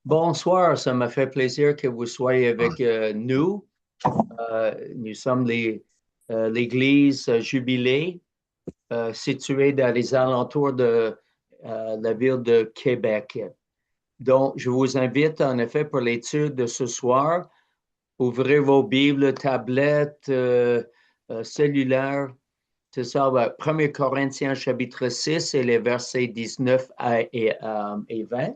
Bonsoir, ça m'a fait plaisir que vous soyez avec nous. Nous sommes l'Église Jubilée, située dans les alentours de la ville de Québec. Donc, je vous invite en effet pour l'étude de ce soir. Ouvrez vos Bibles, tablettes, cellulaires. C'est ça, 1 Corinthiens chapitre 6 et les versets 19 et 20.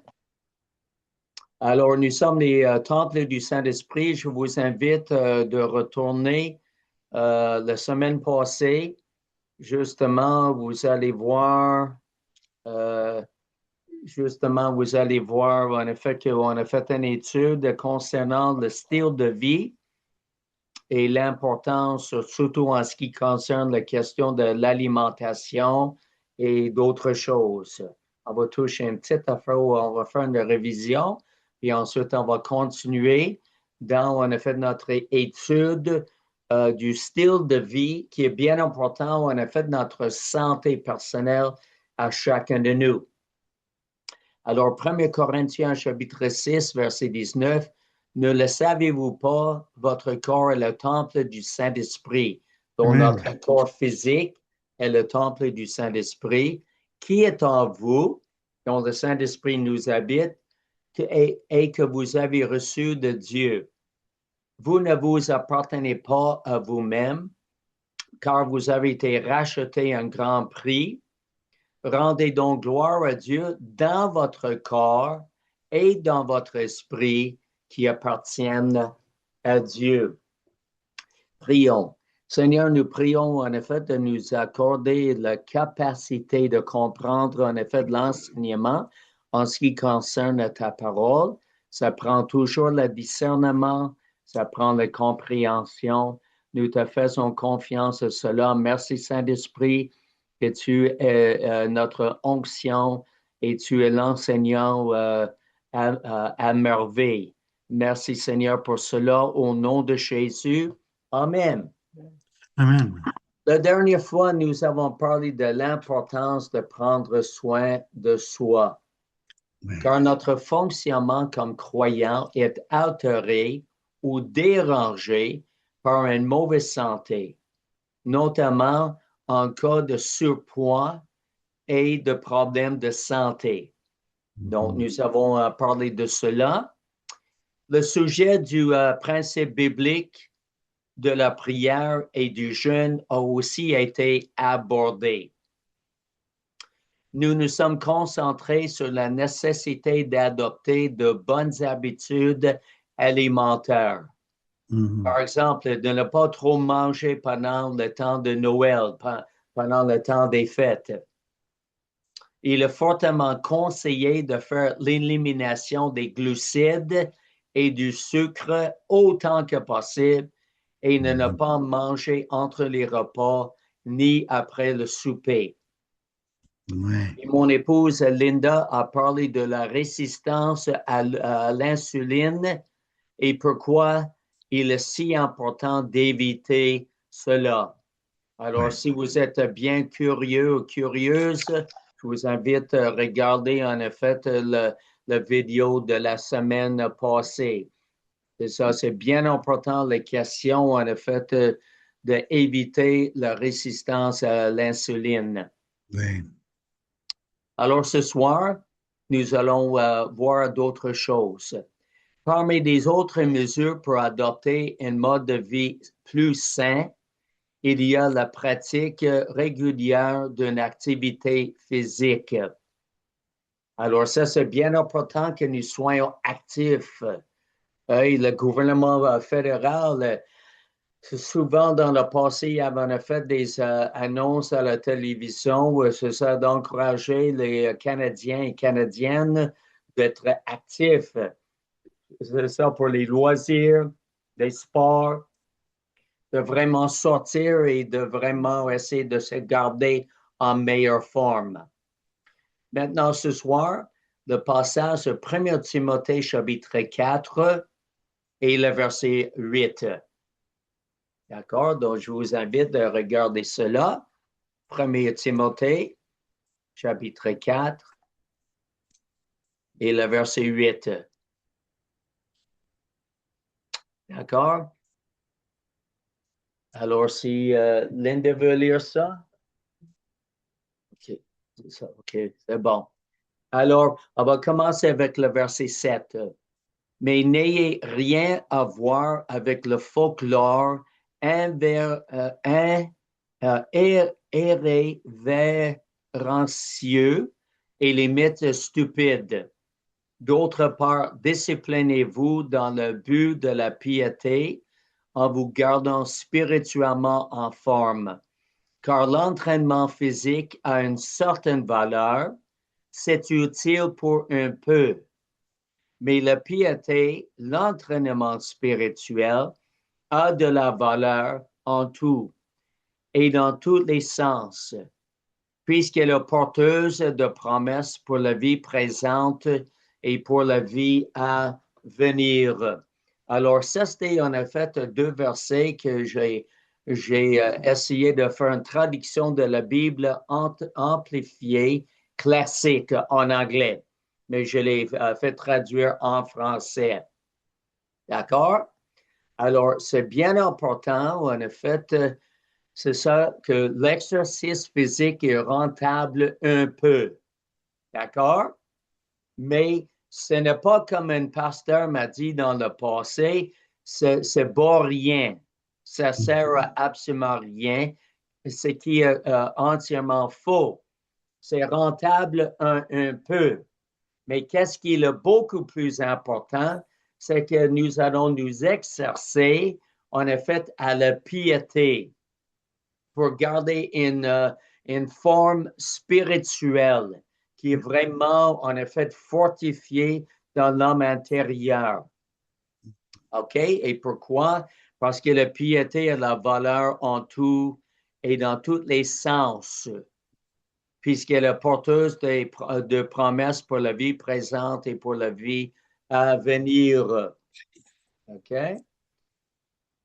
Alors, nous sommes les temples du Saint-Esprit. Je vous invite de retourner la semaine passée. Justement, vous allez voir, euh, en effet, qu'on a fait une étude concernant le style de vie et l'importance, surtout en ce qui concerne la question de l'alimentation et d'autres choses. On va toucher une petite affaire où on va faire une révision. Et ensuite, on va continuer dans, en effet, notre étude du style de vie qui est bien important, en effet, de notre santé personnelle à chacun de nous. Alors, 1 Corinthiens chapitre 6, verset 19, ne le savez-vous pas, votre corps est le temple du Saint-Esprit, dont Amen. notre corps physique est le temple du Saint-Esprit, qui est en vous, dont le Saint-Esprit nous habite, et que vous avez reçu de Dieu. Vous ne vous appartenez pas à vous-même, car vous avez été rachetés à un grand prix. Rendez donc gloire à Dieu dans votre corps et dans votre esprit qui appartiennent à Dieu. Prions. Seigneur, nous prions en effet de nous accorder la capacité de comprendre en effet de l'enseignement en ce qui concerne ta parole. Ça prend toujours le discernement, ça prend la compréhension. Nous te faisons confiance à cela. Merci Saint-Esprit que tu es notre onction et tu es l'enseignant à merveille. Merci Seigneur pour cela au nom de Jésus. Amen. Amen. La dernière fois, nous avons parlé de l'importance de prendre soin de soi, Oui. car notre fonctionnement comme croyant est altéré ou dérangé par une mauvaise santé, notamment en cas de surpoids et de problèmes de santé. Donc, nous avons parlé de cela. Le sujet du principe biblique de la prière et du jeûne a aussi été abordé. Nous nous sommes concentrés sur la nécessité d'adopter de bonnes habitudes alimentaires. Par exemple, de ne pas trop manger pendant le temps de Noël, pendant le temps des fêtes. Il est fortement conseillé de faire l'élimination des glucides et du sucre autant que possible et de ne pas manger entre les repas ni après le souper. Ouais. Et mon épouse Linda a parlé de la résistance à l'insuline et pourquoi il est si important d'éviter cela. Alors, Ouais. si vous êtes bien curieux ou curieuse, je vous invite à regarder en effet la vidéo de la semaine passée. C'est ça, c'est bien important, les questions, en effet, d'éviter la résistance à l'insuline. Ouais. Alors, ce soir, nous allons voir d'autres choses. Parmi les autres mesures pour adopter un mode de vie plus sain, il y a la pratique régulière d'une activité physique. Alors, ça, c'est bien important que nous soyons actifs. Le gouvernement fédéral, souvent dans le passé, il y avait en effet des annonces à la télévision où c'est ça d'encourager les Canadiens et Canadiennes d'être actifs. C'est ça pour les loisirs, les sports, de vraiment sortir et de vraiment essayer de se garder en meilleure forme. Maintenant, ce soir, le passage de 1 Timothée chapitre 4 et le verset 8. D'accord? Donc, je vous invite à regarder cela. 1 Timothée chapitre 4 et le verset 8. D'accord? Alors, si Linda veut lire ça, OK, c'est ça, OK, c'est bon. Alors, on va commencer avec le verset 7. Mais n'ayez rien à voir avec le folklore irrévérencieux et les mythes stupides. D'autre part, disciplinez-vous dans le but de la piété en vous gardant spirituellement en forme, car l'entraînement physique a une certaine valeur, c'est utile pour un peu, mais la piété, l'entraînement spirituel, a de la valeur en tout et dans tous les sens, puisqu'elle est porteuse de promesses pour la vie présente et pour la vie à venir. Alors, ça, c'était en effet deux versets que j'ai essayé de faire une traduction de la Bible amplifiée, classique en anglais, mais je l'ai fait traduire en français. D'accord? Alors, c'est bien important, en effet, c'est ça que l'exercice physique est rentable un peu. D'accord? Mais ce n'est pas comme un pasteur m'a dit dans le passé, c'est bon rien. Ça sert à absolument rien, ce qui est entièrement faux. C'est rentable un peu. Mais qu'est-ce qui est le beaucoup plus important, c'est que nous allons nous exercer, en effet, à la piété pour garder une forme spirituelle qui est vraiment, en effet, fortifiée dans l'homme intérieur. OK? Et pourquoi? Parce que la piété a la valeur en tout et dans tous les sens, puisqu'elle est porteuse de promesses pour la vie présente et pour la vie à venir. OK?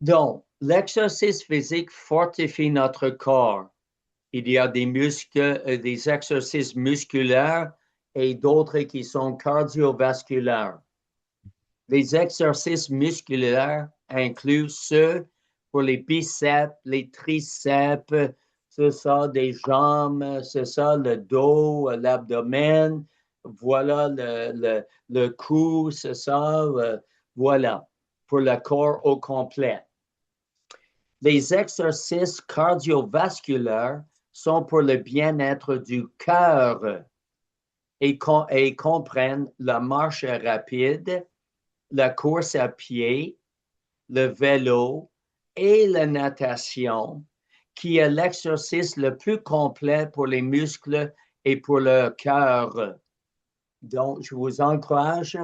Donc, l'exercice physique fortifie notre corps. Il y a des des exercices musculaires et d'autres qui sont cardiovasculaires. Les exercices musculaires incluent ceux pour les biceps, les triceps, c'est ça, des jambes, c'est ça, le dos, l'abdomen, voilà le cou, c'est ça, voilà, pour le corps au complet. Les exercices cardiovasculaires sont pour le bien-être du cœur et comprennent la marche rapide, la course à pied, le vélo et la natation, qui est l'exercice le plus complet pour les muscles et pour le cœur. Donc, je vous encourage,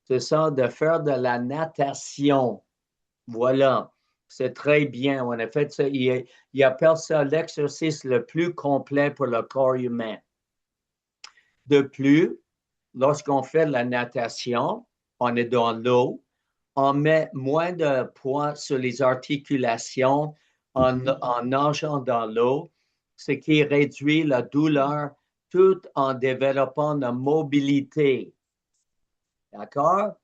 c'est ça, de faire de la natation. Voilà. C'est très bien. En effet, il appelle ça l'exercice le plus complet pour le corps humain. De plus, lorsqu'on fait la natation, on est dans l'eau, on met moins de poids sur les articulations en nageant dans l'eau, ce qui réduit la douleur tout en développant la mobilité. D'accord?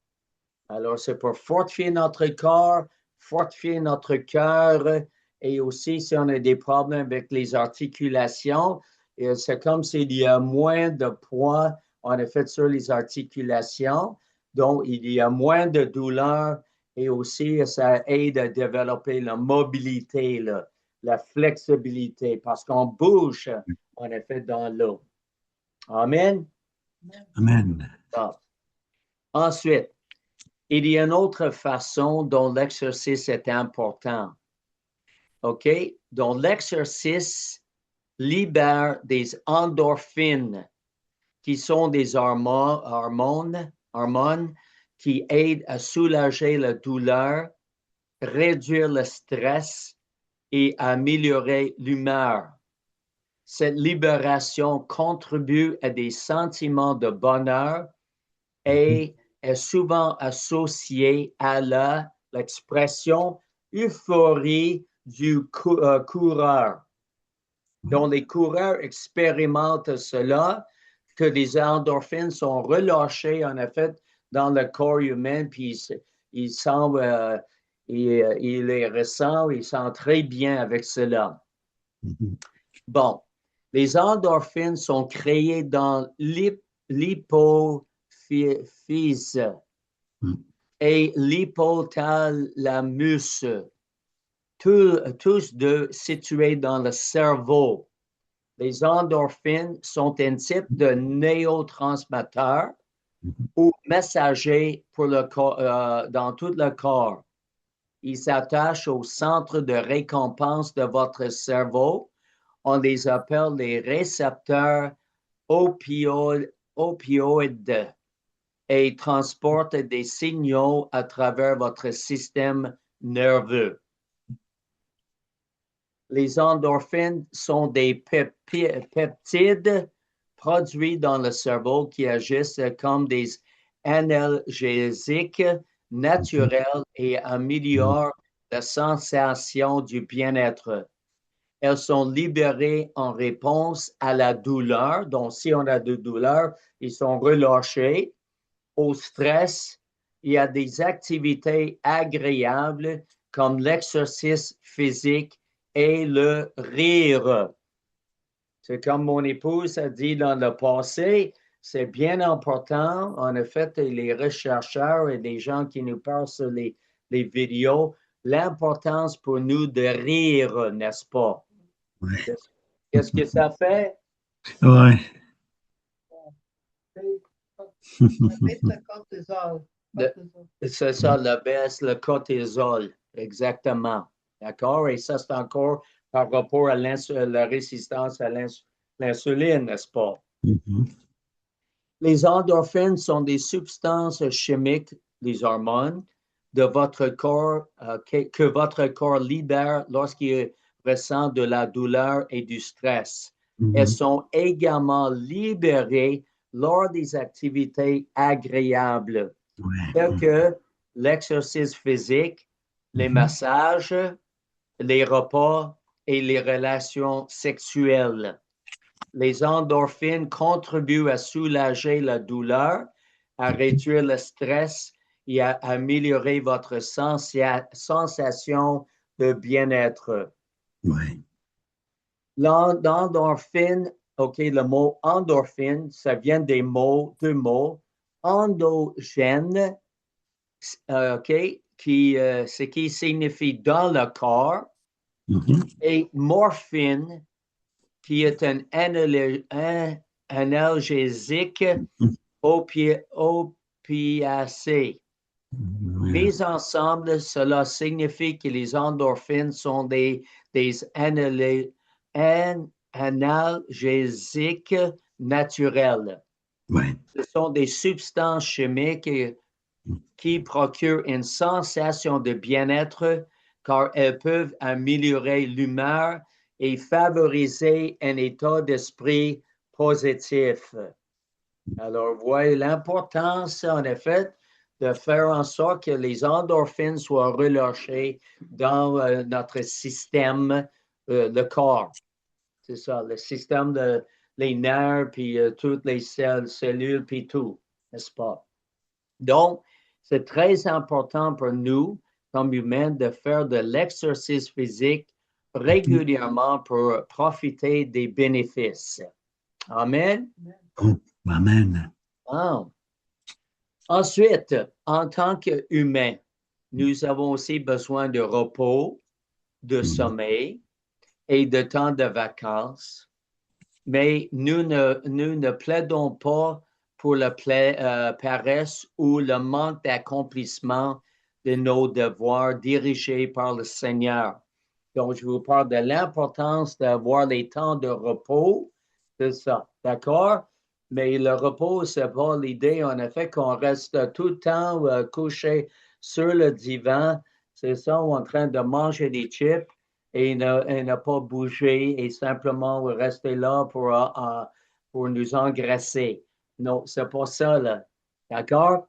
Alors, c'est pour fortifier notre corps, fortifier notre cœur et aussi si on a des problèmes avec les articulations, c'est comme s'il y a moins de poids en effet sur les articulations, donc il y a moins de douleur et aussi ça aide à développer la mobilité, la flexibilité parce qu'on bouge en effet dans l'eau. Amen. Amen. Bon. Ensuite, il y a une autre façon dont l'exercice est important. OK? Donc, l'exercice libère des endorphines, qui sont des hormones qui aident à soulager la douleur, réduire le stress et améliorer l'humeur. Cette libération contribue à des sentiments de bonheur et est souvent associée à l'expression euphorie du coureur. Donc, les coureurs expérimentent cela, que les endorphines sont relâchées, en effet, dans le corps humain, puis ils semblent il les ressent, il sent très bien avec cela. Mhm. Bon, les endorphines sont créées dans l'hypophyse Mhm. et l'hypothalamus, tous deux situés dans le cerveau. Les endorphines sont un type de neurotransmetteur ou messager pour le corps, dans tout le corps. Ils s'attachent au centre de récompense de votre cerveau. On les appelle les récepteurs opioïdes et transportent des signaux à travers votre système nerveux. Les endorphines sont des peptides produits dans le cerveau qui agissent comme des analgésiques naturels et améliorent la sensation du bien-être. Elles sont libérées en réponse à la douleur. Donc, si on a de douleur, ils sont relâchés. Au stress, il y a des activités agréables comme l'exercice physique et le rire. C'est comme mon épouse a dit dans le passé, c'est bien important. En effet, les chercheurs et les gens qui nous parlent sur les vidéos, l'importance pour nous de rire, n'est-ce pas? Ouais. Qu'est-ce que ça fait? Ouais. Mettre le cortisol. C'est ça, le baisse le cortisol, exactement. D'accord? Et ça, c'est encore par rapport à la résistance à l'insuline, n'est-ce pas? Mhm. Les endorphines sont des substances chimiques, les hormones, de votre corps que votre corps libère lorsqu'il ressent de la douleur et du stress. Elles Mhm. sont également libérées lors des activités agréables, Ouais. telles que l'exercice physique, les Mhm. massages, les repas et les relations sexuelles. Les endorphines contribuent à soulager la douleur, à réduire le stress et à améliorer votre sensation de bien-être. Ouais. L'endorphine, OK, le mot endorphine, ça vient deux mots, endogène, OK, ce qui signifie dans le corps, Mhm. et morphine, qui est un analgésique opiacé. Ouais. Mis ensemble, cela signifie que les endorphines sont des analgésiques naturels. Ouais. Ce sont des substances chimiques qui procurent une sensation de bien-être car elles peuvent améliorer l'humeur et favoriser un état d'esprit positif. Alors, voyez l'importance, en effet, de faire en sorte que les endorphines soient relâchées dans notre système, le corps. C'est ça, le système de les nerfs, puis toutes les cellules, puis tout, n'est-ce pas? Donc, c'est très important pour nous, comme humains, de faire de l'exercice physique régulièrement pour profiter des bénéfices. Amen. Oh, amen. Ah. Ensuite, en tant qu'humains, nous avons aussi besoin de repos, de Mhm. sommeil et de temps de vacances. Mais nous ne plaidons pas pour la paresse ou le manque d'accomplissement de nos devoirs dirigés par le Seigneur. Donc, je vous parle de l'importance d'avoir les temps de repos, c'est ça, d'accord? Mais le repos, c'est pas l'idée, en effet, qu'on reste tout le temps couché sur le divan, c'est ça, ou en train de manger des chips et ne pas bouger et simplement rester là pour nous engraisser. Non, c'est pas ça, là. D'accord?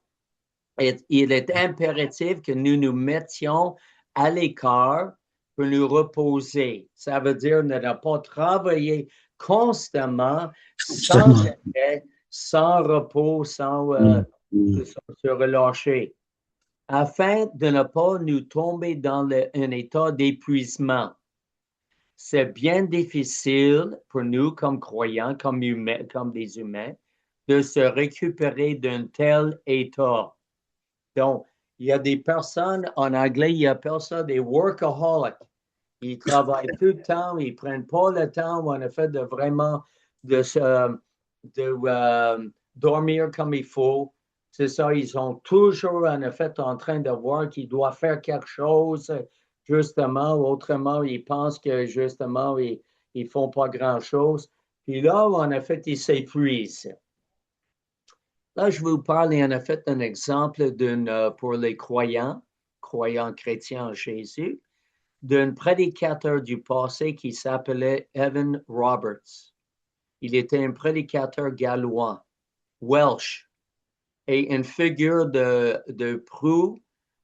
Et il est impératif que nous nous mettions à l'écart pour nous reposer. Ça veut dire ne pas travailler constamment, sans Seulement. arrêt, sans repos, sans Mhm. se relâcher. afin de ne pas nous tomber dans un état d'épuisement. C'est bien difficile pour nous comme croyants, comme des humains, de se récupérer d'un tel état. Donc, il y a des personnes, en anglais, il appelle ça des workaholics. Ils travaillent tout le temps, ils ne prennent pas le temps, en effet, de vraiment dormir comme il faut. C'est ça, ils sont toujours, en effet, en train de voir qu'ils doivent faire quelque chose, justement, autrement, ils pensent que, justement, ils ne font pas grand-chose. Puis là, en effet, ils s'épuisent. Là, je vais vous parler, en effet, d'un exemple pour les croyants chrétiens en Jésus, d'un prédicateur du passé qui s'appelait Evan Roberts. Il était un prédicateur gallois, Welsh, et une figure de proue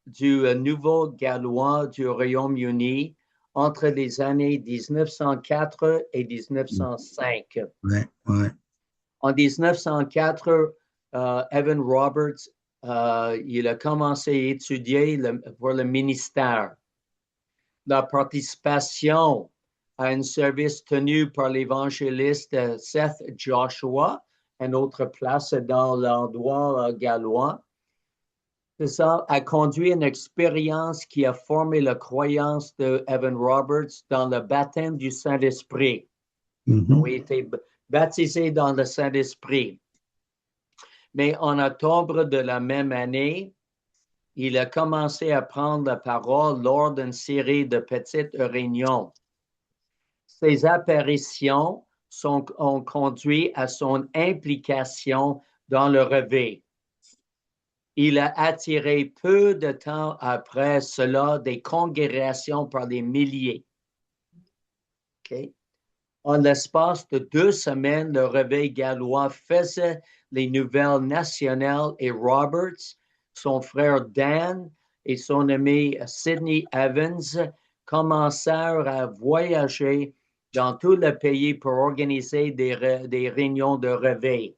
du nouveau gallois du Royaume-Uni entre les années 1904 et 1905. Ouais, ouais. En 1904, Evan Roberts, il a commencé à étudier pour le ministère. La participation à un service tenu par l'évangéliste Seth Joshua, une autre place dans l'endroit gallois. Ça a conduit à une expérience qui a formé la croyance de Evan Roberts dans le baptême du Saint-Esprit. Mhm. Il a été baptisé dans le Saint-Esprit. Mais en octobre de la même année, il a commencé à prendre la parole lors d'une série de petites réunions. Ces apparitions ont conduit à son implication dans le réveil. Il a attiré peu de temps après cela des congrégations par des milliers. Okay? En l'espace de 2 semaines, le réveil gallois faisait les nouvelles nationales et Roberts, son frère Dan et son ami Sidney Evans commencèrent à voyager dans tout le pays pour organiser des réunions de réveil.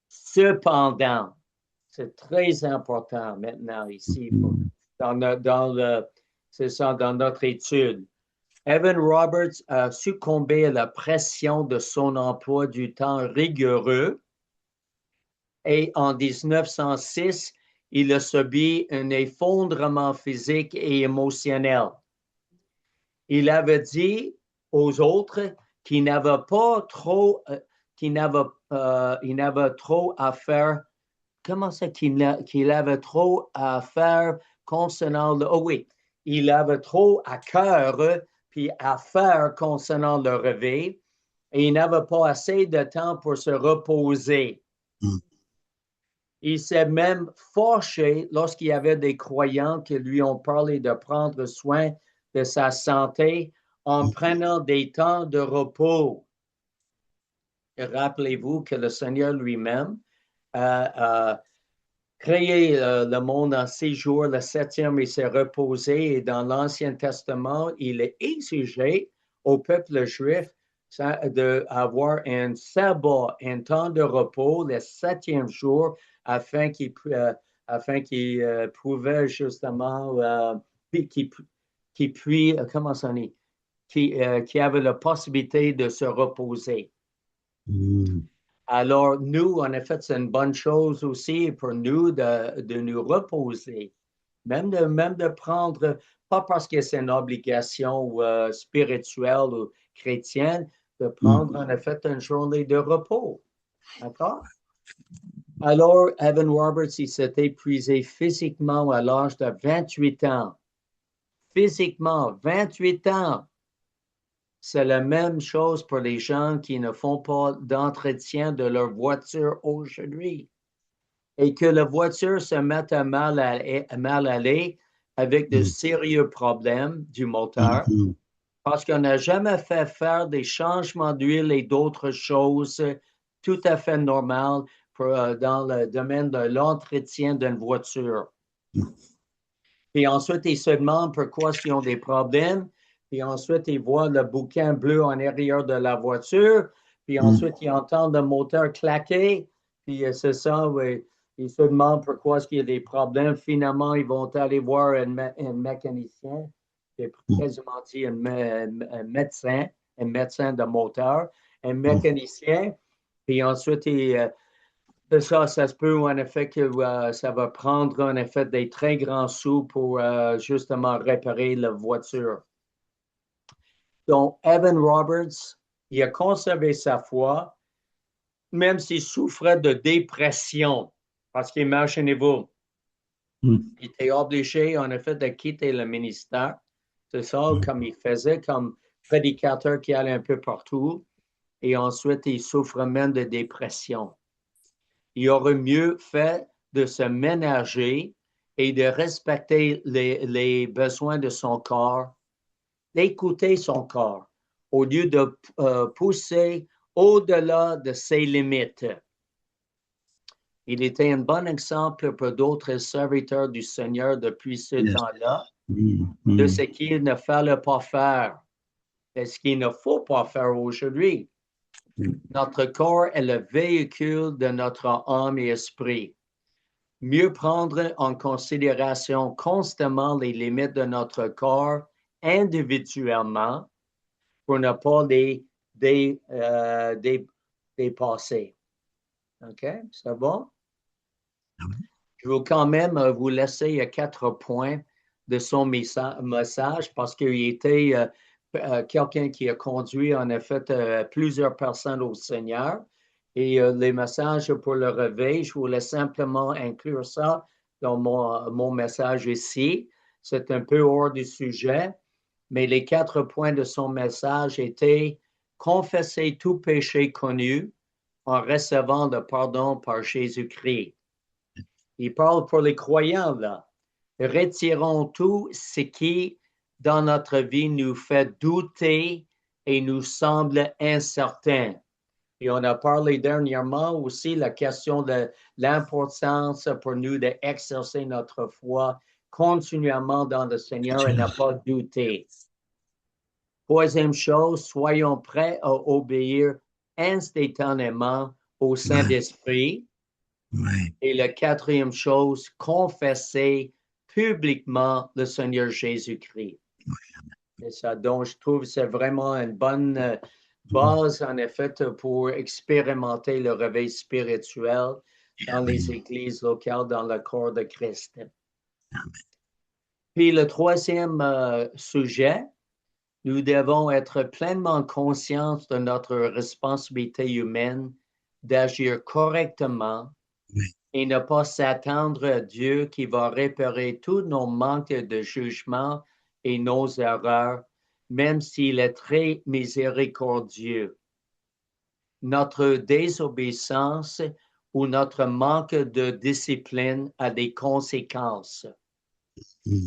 Cependant, c'est très important maintenant ici, dans notre étude. Evan Roberts a succombé à la pression de son emploi du temps rigoureux et en 1906, il a subi un effondrement physique et émotionnel. Il avait dit aux autres qu'il n'avait pas trop, il n'avait trop à faire. Comment c'est qu'il avait trop à faire concernant le... Oh oui, il avait trop à cœur puis à faire concernant le réveil et il n'avait pas assez de temps pour se reposer. Mm. Il s'est même fâché lorsqu'il y avait des croyants qui lui ont parlé de prendre soin de sa santé en prenant des temps de repos. Et rappelez-vous que le Seigneur lui-même a créé le monde en 6 jours, le 7e il s'est reposé et dans l'Ancien Testament, il est exigé au peuple juif d'avoir un sabbat, un temps de repos, le 7e jour, afin qu'il pouvait justement, qu'il puis, comment ça dit, qui avait la possibilité de se reposer. Mm. Alors, nous, en effet, c'est une bonne chose aussi pour nous de nous reposer, même de prendre, pas parce que c'est une obligation spirituelle ou chrétienne, de prendre en effet une journée de repos. D'accord? Alors, Evan Roberts, il s'est épuisé physiquement à l'âge de 28 ans. Physiquement, 28 ans. C'est la même chose pour les gens qui ne font pas d'entretien de leur voiture aujourd'hui et que la voiture se mette à mal aller avec de sérieux problèmes du moteur parce qu'on n'a jamais fait faire des changements d'huile et d'autres choses tout à fait normales dans le domaine de l'entretien d'une voiture. Puis ensuite, ils se demandent pourquoi ils ont des problèmes. Puis ensuite, ils voient le bouquin bleu en arrière de la voiture. Puis ensuite, ils entendent le moteur claquer. Puis c'est ça, oui. Ils se demandent pourquoi est-ce qu'il y a des problèmes. Finalement, ils vont aller voir un mécanicien, j'ai quasiment dit un médecin de moteur, un mécanicien. Puis ensuite, ça se peut en effet que ça va prendre en effet des très grands sous pour justement réparer la voiture. Donc, Evan Roberts, il a conservé sa foi, même s'il souffrait de dépression, parce qu'il imaginez-vous, il était obligé en effet de quitter le ministère. C'est ça, comme il faisait, comme prédicateur qui allait un peu partout. Et ensuite, il souffre même de dépression. Il aurait mieux fait de se ménager et de respecter les besoins de son corps, d'écouter son corps, au lieu de pousser au-delà de ses limites. Il était un bon exemple pour d'autres serviteurs du Seigneur depuis ce temps-là, de ce qu'il ne fallait pas faire et ce qu'il ne faut pas faire aujourd'hui. Notre corps est le véhicule de notre âme et esprit. Mieux prendre en considération constamment les limites de notre corps individuellement pour ne pas les dépasser. OK? C'est bon? Je veux quand même vous laisser 4 points de son message parce qu'il était quelqu'un qui a conduit en effet plusieurs personnes au Seigneur. Et les messages pour le réveil, je voulais simplement inclure ça dans mon message ici. C'est un peu hors du sujet, mais les 4 points de son message étaient confesser tout péché connu en recevant le pardon par Jésus-Christ. Il parle pour les croyants, là. Retirons tout ce qui, dans notre vie, nous fait douter et nous semble incertain. Et on a parlé dernièrement aussi la question de l'importance pour nous d'exercer notre foi continuellement dans le Seigneur et ne pas douter. Troisième chose, soyons prêts à obéir instantanément au Saint-Esprit. Et la quatrième chose, confesser publiquement le Seigneur Jésus-Christ. Et ça, donc, je trouve que c'est vraiment une bonne base, en effet, pour expérimenter le réveil spirituel dans les églises locales, dans le corps de Christ. Puis le troisième sujet, nous devons être pleinement conscients de notre responsabilité humaine d'agir correctement et ne pas s'attendre à Dieu qui va réparer tous nos manques de jugement et nos erreurs, même s'il est très miséricordieux. Notre désobéissance ou notre manque de discipline a des conséquences.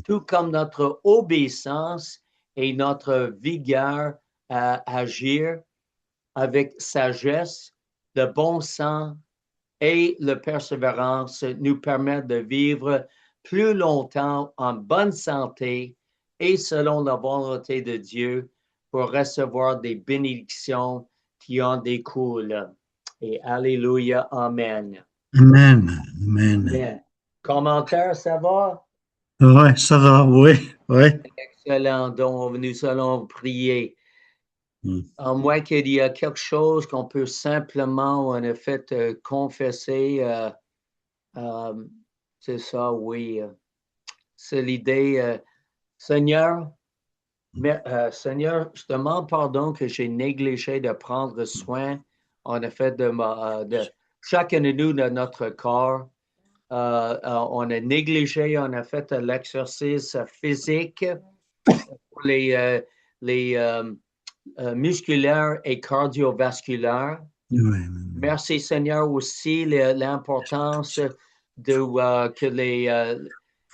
Tout comme notre obéissance et notre vigueur à agir avec sagesse, de bon sens et la persévérance nous permettent de vivre plus longtemps en bonne santé et selon la volonté de Dieu pour recevoir des bénédictions qui en découlent. Et Alléluia, Amen. Amen. Amen. Amen. Commentaire, ça va? Ouais, ça va, oui, oui. Excellent. Donc, nous allons prier. À moins qu'il y ait quelque chose qu'on peut simplement, en effet, confesser, c'est ça, oui. C'est l'idée. Seigneur, Seigneur, je te demande pardon que j'ai négligé de prendre soin, en effet, de chacun de nous, de notre corps. On a négligé, en effet, l'exercice physique pour les musculaires et cardiovasculaires. Merci, Seigneur, aussi l'importance de que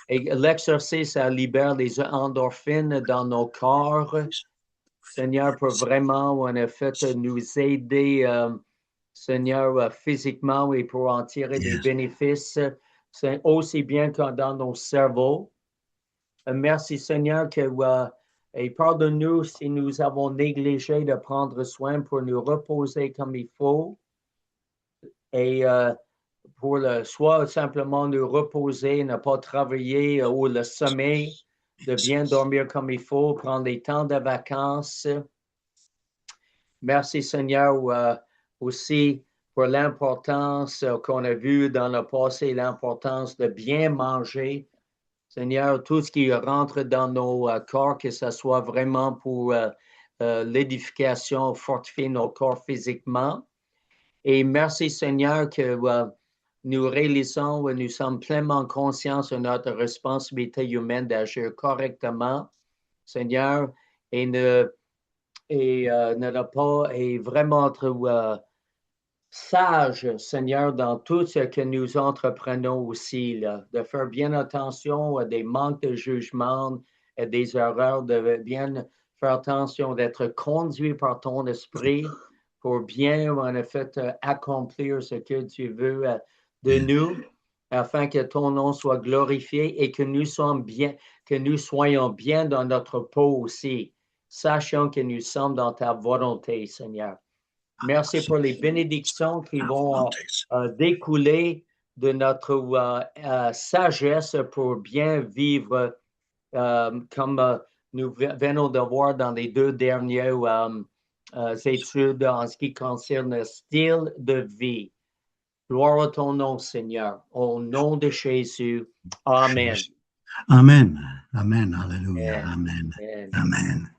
l'exercice libère les endorphines dans nos corps. Seigneur, pour vraiment, en effet, nous aider, Seigneur, physiquement et pour en tirer des bénéfices, c'est aussi bien que dans nos cerveaux. Merci, Seigneur, et pardonne-nous si nous avons négligé de prendre soin pour nous reposer comme il faut. Et pour soit simplement nous reposer, ne pas travailler ou le sommeil, de bien dormir comme il faut, prendre des temps de vacances. Merci Seigneur aussi pour l'importance qu'on a vu dans le passé, l'importance de bien manger. Seigneur, tout ce qui rentre dans nos corps, que ce soit vraiment pour l'édification, fortifier nos corps physiquement. Et merci Seigneur que nous réalisons, nous sommes pleinement conscients de notre responsabilité humaine d'agir correctement, Seigneur, et ne pas et vraiment être sage, Seigneur, dans tout ce que nous entreprenons aussi, là, de faire bien attention à des manques de jugement, à des erreurs, de bien faire attention d'être conduit par ton esprit pour bien, en effet, accomplir ce que tu veux de nous, afin que ton nom soit glorifié et que nous soyons bien dans notre peau aussi, sachant que nous sommes dans ta volonté, Seigneur. Merci pour les bénédictions qui vont découler de notre sagesse pour bien vivre comme nous venons de voir dans les 2 dernières études en ce qui concerne le style de vie. Gloire à ton nom, Seigneur. Au nom de Jésus. Amen. Amen. Amen. Hallelujah. Amen. Amen. Amen.